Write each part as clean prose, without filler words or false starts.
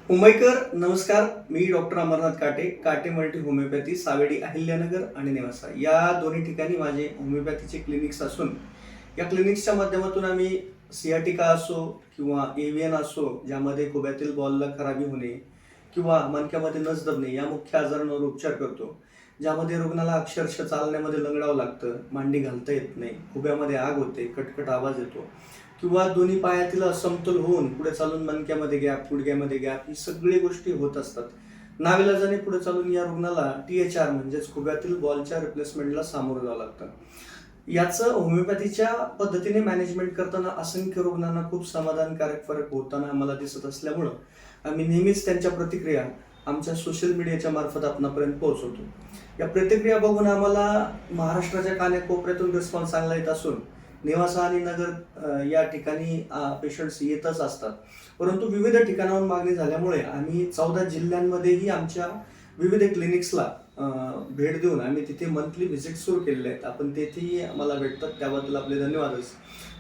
मुंबईकर नमस्कार. मी डॉक्टर अमरनाथ काटे, काटे मल्टी होमिओपॅथी, सावेडी, अहिल्यानगर आणि नेवासा या दोन्ही ठिकाणी माझे होमिओपॅथीचे क्लिनिक्स असून या क्लिनिक्सच्या माध्यमातून आम्ही सियाटिका असो किंवा एव्हीएन असो, ज्यामध्ये खुब्यातील बॉलला खराबी होणे किंवा मणक्यामध्ये नस दबणे या मुख्य आजारांवर उपचार करतो. ज्यामध्ये रुग्णाला अक्षरशः चालण्यामध्ये लंगडावं लागतं, मांडी घालता येत नाही, खुब्यामध्ये आग होते, कटकट आवाज येतो किंवा दोन्ही पायातील असमतोल होऊन पुढे चालून मणक्यामध्ये गॅप, गुडघ्यामध्ये गॅप, ही सगळी गोष्टी होत असतात. नाविलाजाने पुढे चालून या रुग्णाला THR म्हणजेच खुब्यातील बॉलच्या रिप्लेसमेंटला सामोरं जावं लागतं. याचं होमिओपॅथीच्या पद्धतीने मॅनेजमेंट करताना असंख्य रुग्णांना खूप समाधानकारक फरक होताना आम्हाला दिसत असल्यामुळं आम्ही नेहमीच त्यांच्या प्रतिक्रिया आमच्या सोशल मीडियाच्या मार्फत आपणापर्यंत पोहोचवतो. या प्रतिक्रिया बघून आम्हाला महाराष्ट्राच्या कानाकोपऱ्यातून रिस्पॉन्स चांगला येत असून नेवासा आणि नगर या ठिकाणी पेशंट्स येतच असतात. परंतु विविध ठिकाणाहून मागणी झाल्यामुळे आम्ही 14 जिल्ह्यांमध्येही आमच्या विविध क्लिनिक्सला भेट देऊन आम्ही तिथे मंथली व्हिजिट सुरू केलेले आहेत. आपण तेथेही आम्हाला भेटतात, त्याबद्दल आपले धन्यवादच.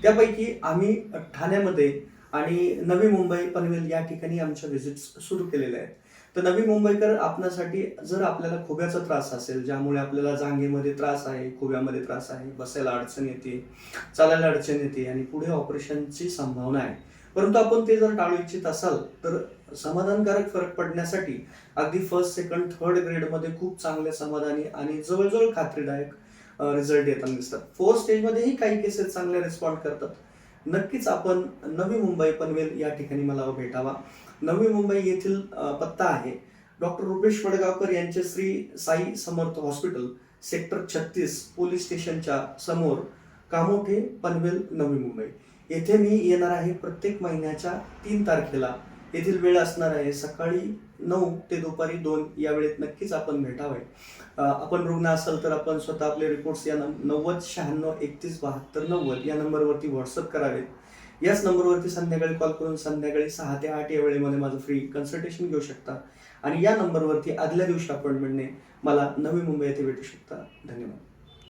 त्यापैकी आम्ही ठाण्यामध्ये आणि नवी मुंबई, पनवेल या ठिकाणी आमच्या व्हिजिट्स सुरू केलेल्या आहेत. तर नवी मुंबईकर आपणासाठी जर आपल्याला खुब्याचा त्रास असेल, ज्यामुळे आपल्याला जांघेमध्ये त्रास आहे, खुब्यामध्ये त्रास आहे, बसायला अडचण येते, चालायला अडचण येते आणि पुढे ऑपरेशनची संभावना आहे, परंतु आपण ते जर टाळू इच्छित असाल तर समाधानकारक फरक पडण्यासाठी अगदी फर्स्ट, सेकंड, थर्ड ग्रेडमध्ये खूप चांगले समाधानी आणि जवळजवळ खात्रीदायक रिझल्ट येताना दिसतात. फोर्थ स्टेजमध्येही काही केसेस चांगले रिस्पॉन्ड करतात. नक्कीच आपण नवी मुंबई, पनवेल या ठिकाणी मला भेटावा. नवी मुंबई येथील पत्ता आहे डॉक्टर रुपेश वडगावकर यांचे श्री साई समर्थ हॉस्पिटल, सेक्टर 36, पोलीस स्टेशनच्या समोर, कामोठे, पनवेल, नवी मुंबई. येथे मी येणार आहे प्रत्येक महिन्याच्या 3 तारखेला. येथील वेळ असणार आहे सकाळी 9 ते दुपारी 2 या वेळेत. नक्कीच आपण भेटावे. आपण रुग्ण असाल तर आपण स्वतः आपले रिपोर्ट्स या 90 96 31 72 90 या नंबरवरती व्हॉट्सअप करावेत. याच नंबरवरती संध्याकाळी कॉल करून संध्याकाळी 6 ते 8 या वेळेमध्ये माझं फ्री कन्सल्टेशन घेऊ शकता आणि या नंबरवरती आदल्या दिवशी अपॉइंटमेंटने मला नवी मुंबई येथे भेटू शकता. धन्यवाद.